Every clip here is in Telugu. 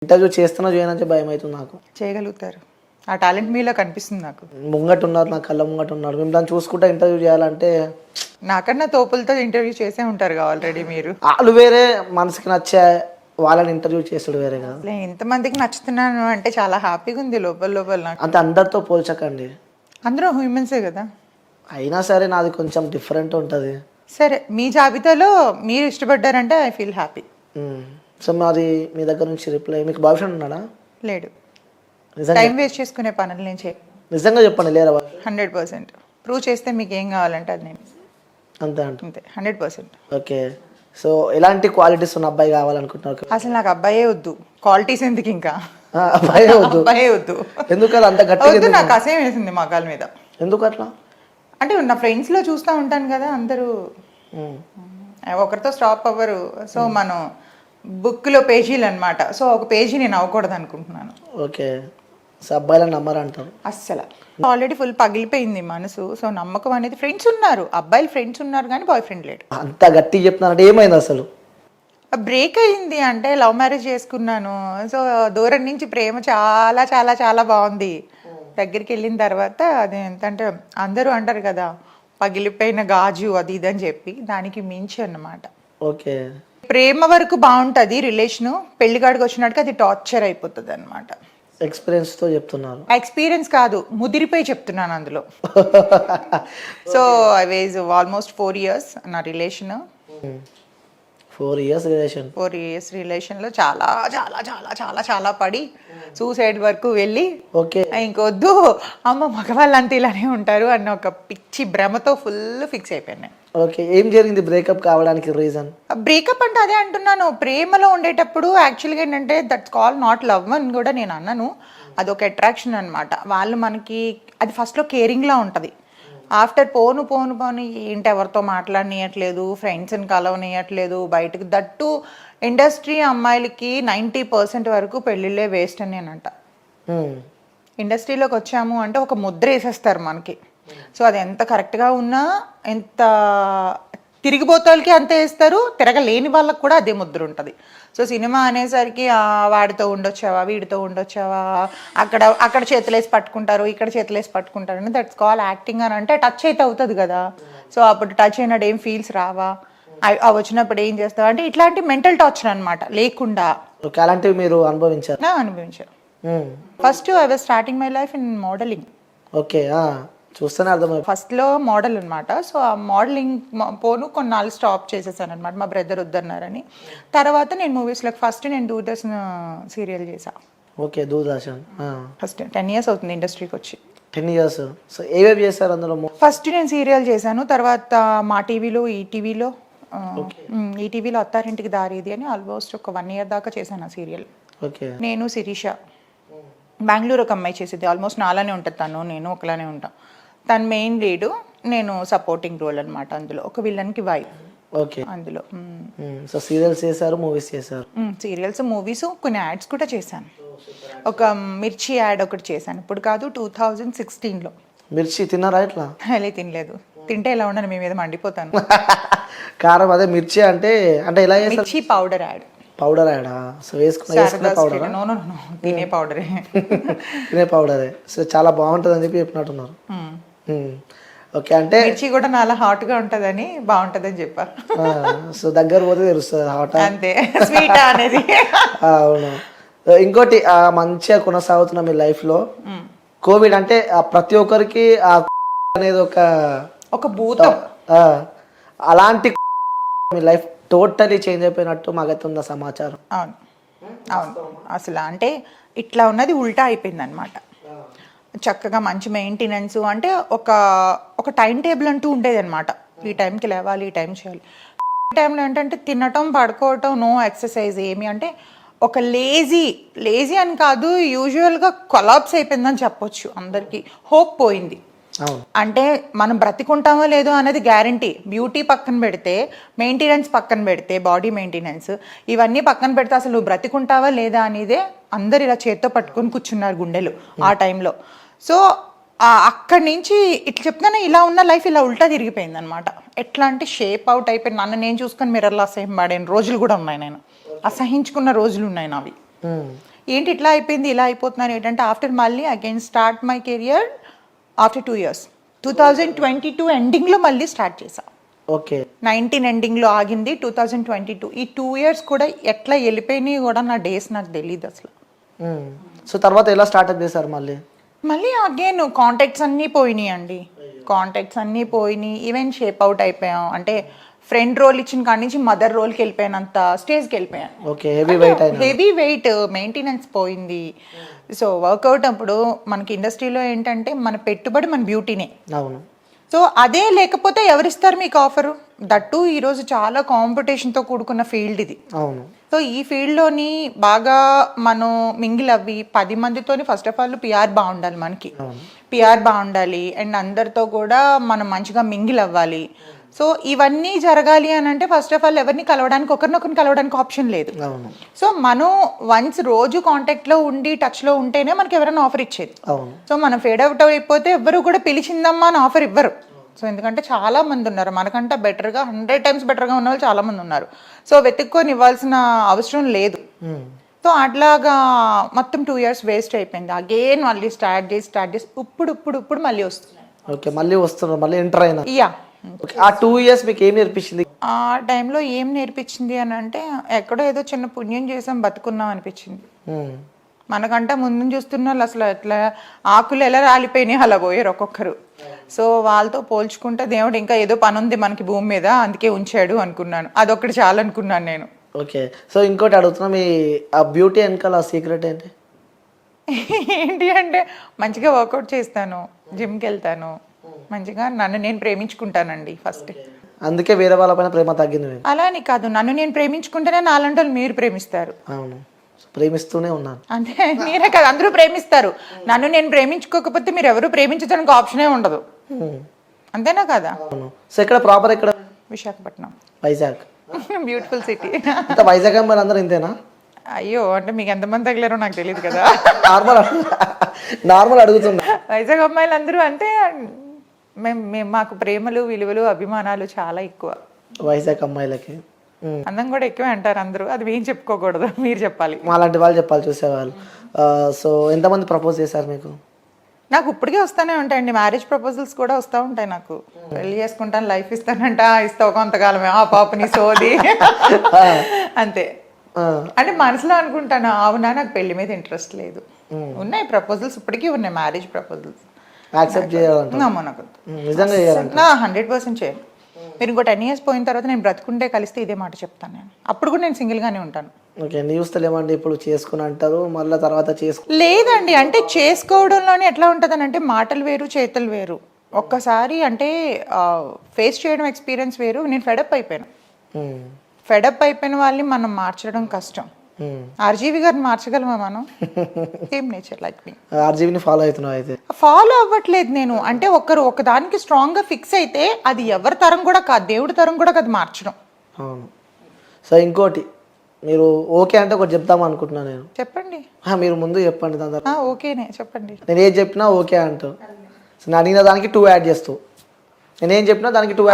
ఇంటర్వ్యూ చేస్తున్నా చేయనంటే భయం అవుతుంది నాకు. చేయగలుగుతారు, ఆ టాలెంట్ మీలో కనిపిస్తుంది నాకు. ముంగట ఉన్నారు, నా కళ్ళ ముంగట ఉన్నారు, మేము దాన్ని చూసుకుంటా ఇంటర్వ్యూ చేయాలంటే నాకన్నా తోపులతో ఇంటర్వ్యూ చేసే ఉంటారు ఆల్రెడీ మీరు. వాళ్ళు వేరే, మనసుకి నచ్చే వాళ్ళని ఇంటర్వ్యూ చేసాడు వేరే కదా. ఎంతమందికి నచ్చుతున్నాను అంటే చాలా హ్యాపీగా ఉంది లోపల లోపల నాకు. అంతే, అందరితో పోల్చకండి, అందరూ హ్యూమన్సే కదా. అయినా సరే నాది కొంచెం డిఫరెంట్ ఉంటుంది. సరే, మీ జాబితాలో మీరు ఇష్టపడ్డారంటే ఐ ఫీల్ హ్యాపీ. సో మాది మీ దగ్గర నుంచి రిప్లై, మీకు బాయ్ ఫ్రెండ్ ఉన్నాడా? లేడు. నిజంగా టైం వేస్ట్ చేసుకునే పనులు నేను చేయ. నిజంగా చెప్పండి, లేరా? 100% ప్రూవ్ చేస్తే మీకు ఏం కావాలంటే అది నేను. అంతే అంట. అంతే, 100%. ఓకే, సో ఎలాంటి క్వాలిటీస్ ఉన్న అబ్బాయి కావాలనుకుంటున్నారు? అసలు నాకు అబ్బాయే వద్దు, క్వాలిటీస్ ఎందుకు ఇంకా. అబ్బాయే వద్దు. అబ్బాయే వద్దు. ఎందుకు అలా అంత వద్దు, గట్టిగా? నాకు అసహ్యం వేసింది మగాళ్ళ మీద. ఎందుకు అట్లా? అంటే నా ఫ్రెండ్స్లో చూస్తూ ఉంటాను కదా, అందరూ ఒకరితో స్టాప్ అవ్వరు. సో మనం బుక్లో పేజీలు అనమాట. సో ఒక పేజీ నేను అవ్వకూడదు అనుకుంటున్నాను. ఓకే, సో అబ్బాయిలను నమ్మరంటారు అస్సలు. ఆల్రెడీ ఫుల్ పగిలిపోయింది మనసు. సో నమ్మకం అనేది, ఫ్రెండ్స్ ఉన్నారు, అబ్బాయిలు ఫ్రెండ్స్ ఉన్నారు కానీ బాయ్ ఫ్రెండ్ లేడు. అంత గట్టిగా చెప్తున్నారంటే ఏమైంది అసలు? బ్రేక్ అయింది అంటే, లవ్ మ్యారేజ్ చేసుకున్నాను. సో దూరం నుంచి ప్రేమ చాలా చాలా చాలా బాగుంది. దగ్గరికి వెళ్ళిన తర్వాత అది ఎంతంటే, అందరూ అంటారు కదా పగిలిపోయిన గాజు అది ఇది అని చెప్పి, దానికి మించి అన్నమాట. ఓకే, ప్రేమ వరకు బాగుంటుంది రిలేషను, పెళ్లిగాడికి వచ్చినట్టుగా అది టార్చర్ అయిపోతుంది అనమాట. ఎక్స్పీరియన్స్తో చెప్తున్నారు? ఎక్స్పీరియన్స్ కాదు, ముదిరిపోయి చెప్తున్నాను అందులో. So I was almost 4 years నా రిలేషన్. 4 years relation. 4 years రిలేషన్లో చాలా చాలా చాలా చాలా చాలా పడి సూసైడ్ వరకు వెళ్ళి, ఓకే ఇంకొద్దు అమ్మ మగవాళ్ళు అంతా ఇలానే ఉంటారు అన్న ఒక పిచ్చి భ్రమతో ఫుల్ ఫిక్స్ అయిపోయాను. ఓకే, ఏం జరిగింది బ్రేకప్ కావడానికి రీజన్? బ్రేకప్ అంటే అదే అంటున్నాను, ప్రేమలో ఉండేటప్పుడు యాక్చువల్గా ఏంటంటే దట్స్ కాల్ నాట్ లవ్ అని కూడా నేను అన్నాను. అదొక అట్రాక్షన్ అనమాట. వాళ్ళు మనకి అది ఫస్ట్లో కేరింగ్లా ఉంటుంది. ఆఫ్టర్ పోను పోను పోను ఏంటి ఎవరితో మాట్లాడనీయట్లేదు, ఫ్రెండ్స్ని కలవనీయట్లేదు బయటకు. దట్టు ఇండస్ట్రీ అమ్మాయిలకి 90% వరకు పెళ్ళిళ్ళే వేస్ట్ అని నేనంట. ఇండస్ట్రీలోకి వచ్చాము అంటే ఒక ముద్ర వేసేస్తారు మనకి. సో అది ఎంత కరెక్ట్గా ఉన్నా, ఎంత తిరిగిపోతాలకి అంతే వేస్తారు, తిరగలేని వాళ్ళకి కూడా అదే ముద్ర ఉంటుంది. సో సినిమా అనేసరికి వాడితో ఉండొచ్చావా, వీడితో ఉండొచ్చావా, అక్కడ చేతులేసి పట్టుకుంటారు, ఇక్కడ చేతులేసి పట్టుకుంటారు అని. దట్స్ కాల్ యాక్టింగ్ అని. అంటే టచ్ అయితే అవుతుంది కదా. సో అప్పుడు టచ్ అయినట్టు ఏం ఫీల్స్ రావా, అవి వచ్చినప్పుడు ఏం చేస్తావు అంటే ఇట్లాంటి మెంటల్ టార్చర్ అనమాట లేకుండా. అలాంటివి మీరు అనుభవించారు? అనుభవించారు. First I was starting my life in modelling. Okay, చూస్తేనే అర్థమైంది. ఫస్ట్లో మోడల్ అనమాట. సో ఆ మోడలింగ్ పోను కొన్నాళ్ళు స్టాప్ చేసేసాను అనమాట, మా బ్రదర్ వద్దన్నారని. తర్వాత నేను మూవీస్లోకి ఫస్ట్ నేను దూరదర్శన్ సీరియల్ చేసా. ఓకే, దూరదర్శన్. ఫస్ట్ 10 years అవుతుంది ఇండస్ట్రీకి వచ్చి. 10 years. సో ఏవేవి చేశారు అందులో? ఫస్ట్ నేను సీరియల్ చేశాను, తర్వాత మా టీవీలో, ఈటీవీలో అత్తారింటికి దారేది అని ఆల్మోస్ట్ ఒక 1 year దాకా చేశాను ఆ సీరియల్. ఓకే, నేను శిరీష, బెంగళూరు ఒక అమ్మాయి చేసేది. ఆల్మోస్ట్ నాలానే ఉంటుంది తను, నేను ఒకలానే ఉంటాం. తను మెయిన్ లీడు, నేను సపోర్టింగ్ రోల్ అనమాట. అందులో ఒక విలన్కి వైఫ్. ఓకే, అందులో. సో సీరియల్స్ చేశారు, మూవీస్ చేశారు? సీరియల్స్, మూవీస్, కొన్ని యాడ్స్ కూడా చేశాను. ఒక మిర్చి యాడ్ ఒకటి చేశాను, ఇప్పుడు కాదు 2016లో. మిర్చి తిన్నారా ఇట్లా? అలా తినలేదు, తింటే ఎలా ఉండను, మీ మీద మండిపోతాను. కారం అదే మిర్చి అంటే అంటే ఎలా చేస్తారు? మిర్చి పౌడర్ యాడ్. పౌడర్ యాడా? సో వేసుకునే పౌడర్? నో తినే పౌడరే. తినే పౌడరే. సో చాలా బాగుంటుంది అని చెప్పి చెప్పినట్టున్నారు. ఓకే, అంటే మిర్చి కూడా నాలా హాట్గా ఉంటుందని బాగుంటుందని చెప్పా. సో దగ్గర పోతే తెలుస్తుంది హాట్ అంతే, స్వీట్ అనేది. అవును. ఇంకోటి మంచిగా కొనసాగుతున్న మీ లైఫ్లో కోవిడ్ అంటే ప్రతి ఒక్కరికి అనేది ఒక భూతం. అలాంటి మీ లైఫ్ టోటలీ చేంజ్ అయిపోయినట్టు మాకైతే సమాచారం. అవును అవును, అసలు అంటే ఇట్లా ఉన్నది ఉల్టా అయిపోయింది అనమాట. చక్కగా మంచి మెయింటెనెన్స్ అంటే ఒక టైం టేబుల్ అంటూ ఉండేది అనమాట. ఈ టైంకి లేవాలి, ఈ టైం చేయాలి. ఈ టైంలో ఏంటంటే తినటం, పడుకోవటం, నో ఎక్సర్సైజ్ ఏమి. అంటే ఒక లేజీ అని కాదు, యూజువల్గా కొలాప్స్ అయిపోయిందని చెప్పొచ్చు. అందరికీ హోప్ పోయింది. అంటే మనం బ్రతికుంటామో లేదో అనేది గ్యారంటీ. బ్యూటీ పక్కన పెడితే, మెయింటెనెన్స్ పక్కన పెడితే, బాడీ మెయింటెనెన్స్ ఇవన్నీ పక్కన పెడితే అసలు నువ్వు బ్రతికుంటావా లేదా అనేదే అందరు ఇలా చేత్తో పట్టుకొని కూర్చున్నారు గుండెలు ఆ టైంలో. సో అక్కడి నుంచి ఇట్లా చెప్తానే ఇలా ఉన్న లైఫ్ ఇలా ఉల్టా తిరిగిపోయింది అనమాట. ఎట్లా అంటే షేప్ అవుట్ అయిపోయింది. నన్ను నేను చూసుకొని మిర్రర్లో అసహ్యం పడిన రోజులు కూడా ఉన్నాయి, నేను అసహించుకున్న రోజులు ఉన్నాయి నావి. ఏంటి ఇట్లా అయిపోయింది ఇలా అయిపోతున్నాను ఏంటంటే ఆఫ్టర్ మళ్ళీ again start my career after 2 years 2022 ఎండింగ్లో మళ్ళీ స్టార్ట్ చేసా. ఓకే 19 ఎండింగ్లో ఆగింది 2022. ఈ 2 years కూడా ఎట్లా వెళ్ళిపోయినాయి కూడా నా డేస్ నాకు తెలియదు అసలు. సో తర్వాత ఎలా స్టార్ట్అప్ చేశారు మళ్ళీ? మళ్ళీ అగైన్ కాంటాక్ట్స్ అన్నీ పోయినాయి అండి. కాంటాక్ట్స్ అన్నీ పోయినాయి. ఈవెన్ షేప్ అవుట్ అయిపోయాం. అంటే ఫ్రెండ్ రోల్ ఇచ్చిన కాడి నుంచి మదర్ రోల్కి వెళ్ళిపోయానంత స్టేజ్కి వెళ్ళిపోయాను. ఓకే హెవీ వెయిట్ మెయింటెనెన్స్ పోయింది. సో వర్కౌట్ అప్పుడు మనకి ఇండస్ట్రీలో ఏంటంటే మన పెట్టుబడి మన బ్యూటీనే. అవును. సో అదే లేకపోతే ఎవరిస్తారు మీకు ఆఫరు? దట్టు ఈరోజు చాలా కాంపిటీషన్తో కూడుకున్న ఫీల్డ్ ఇది. అవును. సో ఈ ఫీల్డ్లోని బాగా మనం మింగిల్ అవ్వి 10 మందితోని ఫస్ట్ ఆఫ్ ఆల్ పిఆర్ బాగుండాలి, మనకి పిఆర్ బాగుండాలి అండ్ అందరితో కూడా మనం మంచిగా మింగిల్ అవ్వాలి. సో ఇవన్నీ జరగాలి అని అంటే ఫస్ట్ ఆఫ్ ఆల్ ఎవరిని కలవడానికి ఒకరినొకరిని కలవడానికి ఆప్షన్ లేదు. సో మనం వన్స్ రోజు కాంటాక్ట్లో ఉండి టచ్లో ఉంటేనే మనకి ఎవరైనా ఆఫర్ ఇచ్చేది. సో మనం ఫేడ్ అవుట్ అయిపోతే ఎవరు కూడా పిలిచిందమ్మా అని ఆఫర్ ఇవ్వరు. సో ఎందుకంటే చాలా మంది ఉన్నారు మనకంటే బెటర్గా 100 times బెటర్గా ఉన్న వాళ్ళు చాలా మంది ఉన్నారు. సో వెతుక్కొని ఇవ్వాల్సిన అవసరం లేదు. సో అట్లాగా మొత్తం 2 years వేస్ట్ అయిపోయింది. అగైన్ మళ్ళీ స్టార్ట్ చేసి ఇప్పుడు మళ్ళీ వస్తున్నాయి. ఓకే మళ్ళీ వస్తున్నారు, మళ్ళీ ఎంటర్ అయినా. యా. ఆ 2 years మీకు ఏం నేర్పించింది? ఆ టైంలో ఏం నేర్పించింది అని అంటే ఎక్కడో ఏదో చిన్న పుణ్యం చేసాం బతుకున్నాం అనిపించింది. మనకంటే ముందు చూస్తున్న వాళ్ళు అసలు ఎట్లా ఆకులు ఎలా రాలిపోయినాయి అలా పోయారు ఒక్కొక్కరు. సో వాళ్ళతో పోల్చుకుంటే దేవుడు ఇంకా ఏదో పని ఉంది మనకి భూమి మీద అందుకే ఉంచాడు అనుకున్నాను. అదొక్కటి చాలు అనుకున్నాను నేను. ఓకే. సో ఇంకోటి అడుగుతున్నా, మీ ఆ బ్యూటీ వెనకాల సీక్రెట్ ఏంటి? ఏంటి అంటే మంచిగా వర్కౌట్ చేస్తాను, జిమ్కి వెళ్తాను, మంచిగా నన్ను నేను ప్రేమించుకుంటానండి ఫస్ట్. అందుకే వేరే వాళ్ళపైన ప్రేమ తగ్గింది. అలా అని కాదు, నన్ను నేను ప్రేమించుకుంటేనే నాలంటి వాళ్ళు మీరు ప్రేమిస్తారు. అవును, ప్రేమిస్తూనే ఉన్నాను. అంటే మీరే కదా అందరూ ప్రేమిస్తారు. నన్ను నేను ప్రేమించుకోకపోతే మీరు ఎవరు ప్రేమించడానికి ఆప్షనే ఉండదు. అంతేనా కదా? సో ఇక్కడ ప్రాపర్ ఎక్కడ? విశాఖపట్నం. వైజాగ్. Beautiful city. అంటే వైజాగ్ అమ్మాయిలు అందరూ ఇంతేనా? అయ్యో అంటే మీకు ఎంతమంది తగిలారో నాకు తెలియదు కదా. నార్మల్ అడుగుతున్నా. వైజాగ్ అమ్మాయిలు అందరూ అంటే మేము మాకు ప్రేమలు విలువలు అభిమానాలు చాలా ఎక్కువ. వైజాగ్ అమ్మాయిలకి అందం కూడా ఎక్కువే అంటారు అందరూ. అది ఏం చెప్పుకోకూడదు, మీరు చెప్పాలి. అలాంటి వాళ్ళు చెప్పాలి చూసేవాళ్ళు. సో ఎంతమంది ప్రపోజ్ చేశారు మీకు? నాకు ఇప్పటికే వస్తూనే ఉంటాయండి, మ్యారేజ్ ప్రపోజల్స్ కూడా వస్తూ ఉంటాయి. నాకు పెళ్లి చేసుకుంటాను, లైఫ్ ఇస్తానంట, ఇస్తావు కొంతకాలమే ఆ పాపని సోది అంతే. అంటే మనసులో అనుకుంటాను అవునా నాకు పెళ్లి మీద ఇంట్రెస్ట్ లేదు. ఉన్నాయి ప్రపోజల్స్ ఇప్పటికీ ఉన్నాయి, మ్యారేజ్ ప్రపోజల్స్. యాక్సెప్ట్ చేయాలంటే 100% చేయాలి. మీరు ఇంకో 10 years పోయిన తర్వాత నేను బ్రతుకుంటే కలిస్తే ఇదే మాట చెప్తాను నేను. అప్పుడు కూడా నేను సింగిల్గానే ఉంటాను. ఓకే. న్యూస్ తెలియమండి ఇప్పుడు చేసుకుని అంటారు, మళ్ళీ తర్వాత లేదండి. అంటే చేసుకోవడంలోనే ఎట్లా ఉంటుందని అంటే మాటలు వేరు చేతులు వేరు. ఒక్కసారి అంటే ఫేస్ చేయడం ఎక్స్పీరియన్స్ వేరు. నేను ఫెడప్ అయిపోయాను. ఫెడప్ అయిపోయిన వాళ్ళని మనం మార్చడం కష్టం. ఆర్జీవి గారిని మార్చగలమా మనం? సేమ్ నేచర్ లైక్ మీ. ఆర్జీవిని ఫాలో అవుతున్నావు అయితే? ఫాలో అవ్వట్లేదు నేను. అంటే ఒకదానికి స్ట్రాంగ్ గా ఫిక్స్ అయితే అది ఎవరి తరం కూడా కాదు, దేవుడి తరం కూడా కాదు మార్చడం. అవును. సో ఇంకోటి మీరు ఓకే అంటే ఒకటి చెప్తాం అనుకుంటున్నా నేను. చెప్పండి. మీరు ముందు చెప్పండి దాని తర్వాత. ఓకేనే చెప్పండి. నేను ఏది చెప్పినా ఓకే అంటావు. నేను అడిగిన దానికి 2 యాడ్ చేస్తావు, నేనేం చెప్పినా దానికి 2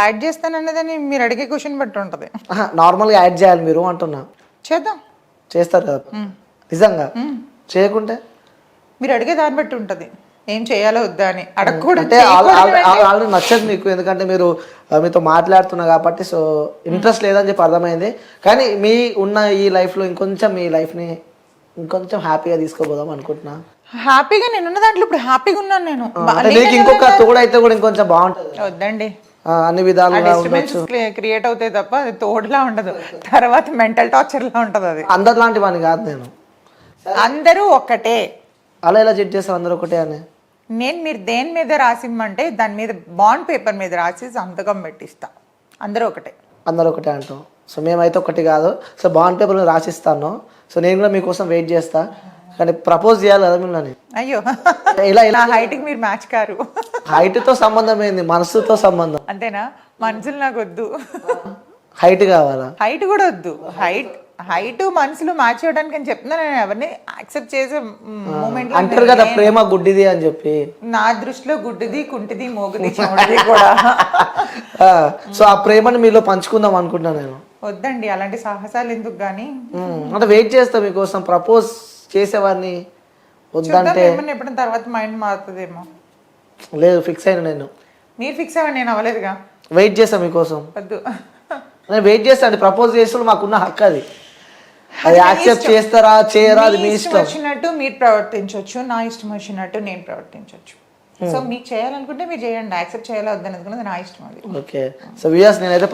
యాడ్ చేస్తానన్నదని మీరు అడిగే క్వశ్చన్ బట్టి ఉంటుంది. నార్మల్గా యాడ్ చేయాలి మీరు అంటున్నా. చేద్దాం. చేస్తారు కదా నిజంగా? చేయకుంటే మీరు అడిగే దాన్ని బట్టి ఉంటుంది ఏం చేయాలో వద్దా అని. అడగకూడదు అంటే ఆల్రెడీ నచ్చదు మీకు, ఎందుకంటే మీరు మీతో మాట్లాడుతున్నా కాబట్టి. సో ఇంట్రెస్ట్ లేదని చెప్పి అర్థమైంది. కానీ మీ ఉన్న ఈ లైఫ్లో ఇంకొంచెం మీ లైఫ్ని ఇంకొంచెం హ్యాపీగా తీసుకోపోదాం అనుకుంటున్నా. హ్యాపీగా నేనున్న దాంట్లో ఇప్పుడు హ్యాపీగా ఉన్నాను నేను. ఇంకొక తోడు అయితే కూడా ఇంకొంచెం బాగుంటుంది. వద్దండి, అన్ని విధాలుగా క్రియేట్ అవుతాయి తప్ప అది తోడులా ఉండదు. తర్వాత మెంటల్ టార్చర్ లా ఉంటది. అది అందరు లాంటి వాడిని కాదు నేను. అందరూ ఒక్కటే. అలా ఎలా జడ్జ్ చేస్తారు అందరూ ఒకటే అని? నేను మీరు దేని మీద రాసిమ్మంటే దాని మీద బాండ్ పేపర్ మీద రాసి సంతకం పెట్టిస్తా. అందరూ ఒకటే. అందరూ ఒకటే అంటాం. సో మేమైతే ఒకటి కాదు. సో బాండ్ పేపర్ మీద రాసిస్తాను. సో నేను కూడా మీకోసం వెయిట్ చేస్తా. కానీ ప్రపోజ్ చేయాలి కదా మిమ్మల్ని. అయ్యో ఇలా హైట్ కి మీరు మ్యాచ్ కారు. హైట్ తో సంబంధం ఏంది, మనసుతో సంబంధం. అంతేనా? మనసులు నాకు వద్దు, హైట్ కావాలా? హైట్ కూడా వద్దు. హైట్ మనసులు మ్యాచ్ అవ్వడానికి అని చెప్తున్నా. నేను ఎవరిని యాక్సెప్ట్ చేసే మూమెంట్ అంటారు కదా ప్రేమ గుడ్డిది అని చెప్పి. నా దృష్టిలో గుడ్డిది, కుంటిది, మోగుది, చెవుడిది కూడా. సో ఆ ప్రేమని మీలో పంచుకుందాం అనుకుంటున్నా నేను. వద్దండి అలాంటి సాహసాలు ఎందుకు కానీ అంటే వెయిట్ చేస్తా మీకోసం, ప్రపోజ్ చేసేవాడిని వద్దంటే. ఏమన్నా ఎప్పుడైనా తర్వాత మైండ్ మారుతుందేమో. లేదు, ఫిక్స్ అయినా నేను. మీరు ఫిక్స్ అవ్వండి, నేను అవ్వలేదుగా. వెయిట్ చేస్తా మీకోసం, వద్దు. నేను వెయిట్ చేస్తా అండి. ప్రపోజ్ చేస్తే మాకున్న హక్కు అది. అది యాక్సెప్ట్ చేస్తారా చేయరా అది మీ ఇష్టం. వచ్చినట్టు మీరు ప్రవర్తించవచ్చు, నా ఇష్టం వచ్చినట్టు నేను ప్రవర్తించవచ్చు. సో మీకు చేయాలనుకుంటే మీరు చేయండి, యాక్సెప్ట్ చేయాలి వద్దని అనుకున్నది నా ఇష్టం అది. ఓకే. సో వ్యూయర్స్, నేనైతే